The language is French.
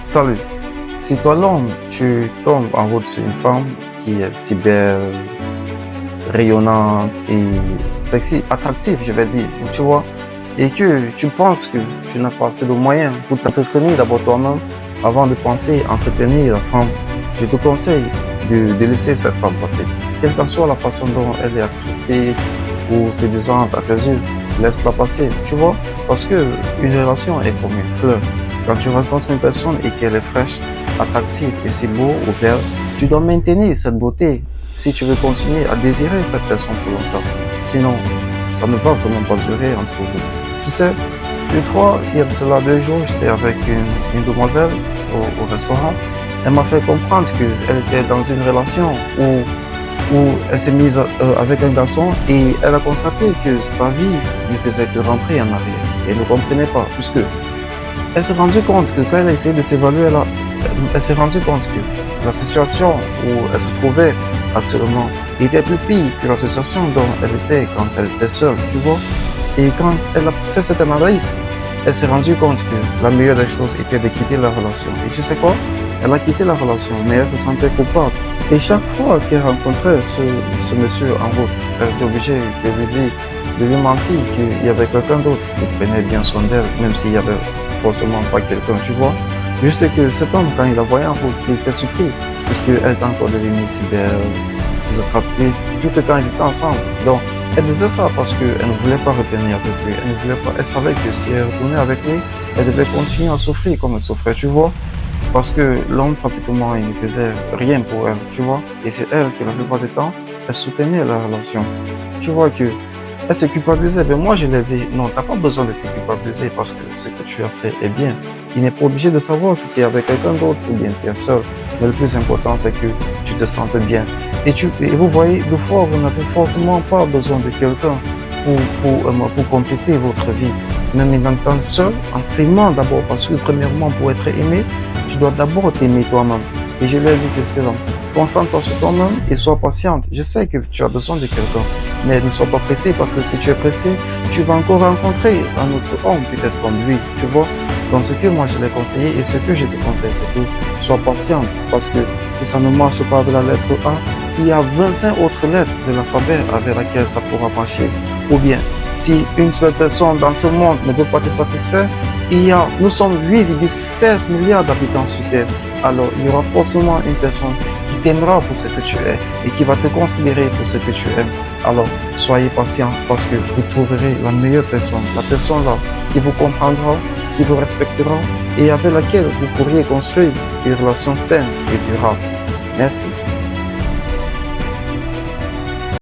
Salut. Si toi l'homme, tu tombes en route sur une femme qui est si belle, rayonnante et sexy, attractive, je vais dire, tu vois, et que tu penses que tu n'as pas assez de moyens pour t'entretenir d'abord toi-même avant de penser à entretenir la femme, je te conseille de laisser cette femme passer. Quelle que soit la façon dont elle est attractive ou séduisante à tes yeux, laisse-la passer, tu vois, parce que une relation est comme une fleur. Quand tu rencontres une personne et qu'elle est fraîche, attractive et si beau ou belle, tu dois maintenir cette beauté si tu veux continuer à désirer cette personne pour longtemps. Sinon, ça ne va vraiment pas durer entre vous. Tu sais, une fois, il y a de cela 2 jours, j'étais avec une demoiselle au restaurant. Elle m'a fait comprendre qu'elle était dans une relation où elle s'est mise avec un garçon et elle a constaté que sa vie ne faisait que rentrer en arrière. Elle ne comprenait pas, puisque elle s'est rendue compte que quand elle a essayé de s'évaluer, elle s'est rendue compte que la situation où elle se trouvait actuellement était plus pire que la situation dont elle était quand elle était seule, tu vois. Et quand elle a fait cette analyse, elle s'est rendue compte que la meilleure des choses était de quitter la relation. Et tu sais quoi? Elle a quitté la relation, mais elle se sentait coupable. Et chaque fois qu'elle rencontrait ce monsieur en route, elle était obligée de lui mentir qu'il y avait quelqu'un d'autre qui prenait bien soin d'elle, même s'il y avait forcément pas quelqu'un, tu vois. Juste que cet homme, quand il la voyait en route, il était surpris, puisqu'elle était encore devenue si belle, si attractive, vu que quand ils étaient ensemble. Donc, elle disait ça parce qu'elle ne voulait pas revenir avec lui, elle ne voulait pas, elle savait que si elle retournait avec lui, elle devait continuer à souffrir comme elle souffrait, tu vois. Parce que l'homme, pratiquement, il ne faisait rien pour elle, tu vois. Et c'est elle qui, la plupart du temps, elle soutenait la relation. Tu vois que elle se culpabilisait. Mais moi, je lui ai dit, non, t'as pas besoin de te culpabiliser parce que ce que tu as fait est bien. Il n'est pas obligé de savoir si tu es avec quelqu'un d'autre ou bien tu es seul. Mais le plus important, c'est que tu te sentes bien. Et vous voyez, des fois, vous n'avez forcément pas besoin de quelqu'un pour compléter votre vie. Même en étant seul, en s'aimant d'abord, parce que premièrement, pour être aimé, tu dois d'abord t'aimer toi-même. Et je lui ai dit ceci, concentre-toi sur toi-même et sois patiente. Je sais que tu as besoin de quelqu'un, mais ne sois pas pressé parce que si tu es pressé, tu vas encore rencontrer un autre homme, peut-être comme lui, tu vois. Donc ce que moi je l'ai conseillé et ce que je te conseille, c'est que sois patiente parce que si ça ne marche pas avec la lettre A, il y a 25 autres lettres de l'alphabet avec laquelle ça pourra marcher. Ou bien, si une seule personne dans ce monde ne peut pas te satisfaire, nous sommes 8,16 milliards d'habitants sur Terre. Alors, il y aura forcément une personne qui t'aimera pour ce que tu es et qui va te considérer pour ce que tu aimes. Alors, soyez patient parce que vous trouverez la meilleure personne, la personne là qui vous comprendra, qui vous respectera et avec laquelle vous pourriez construire une relation saine et durable. Merci.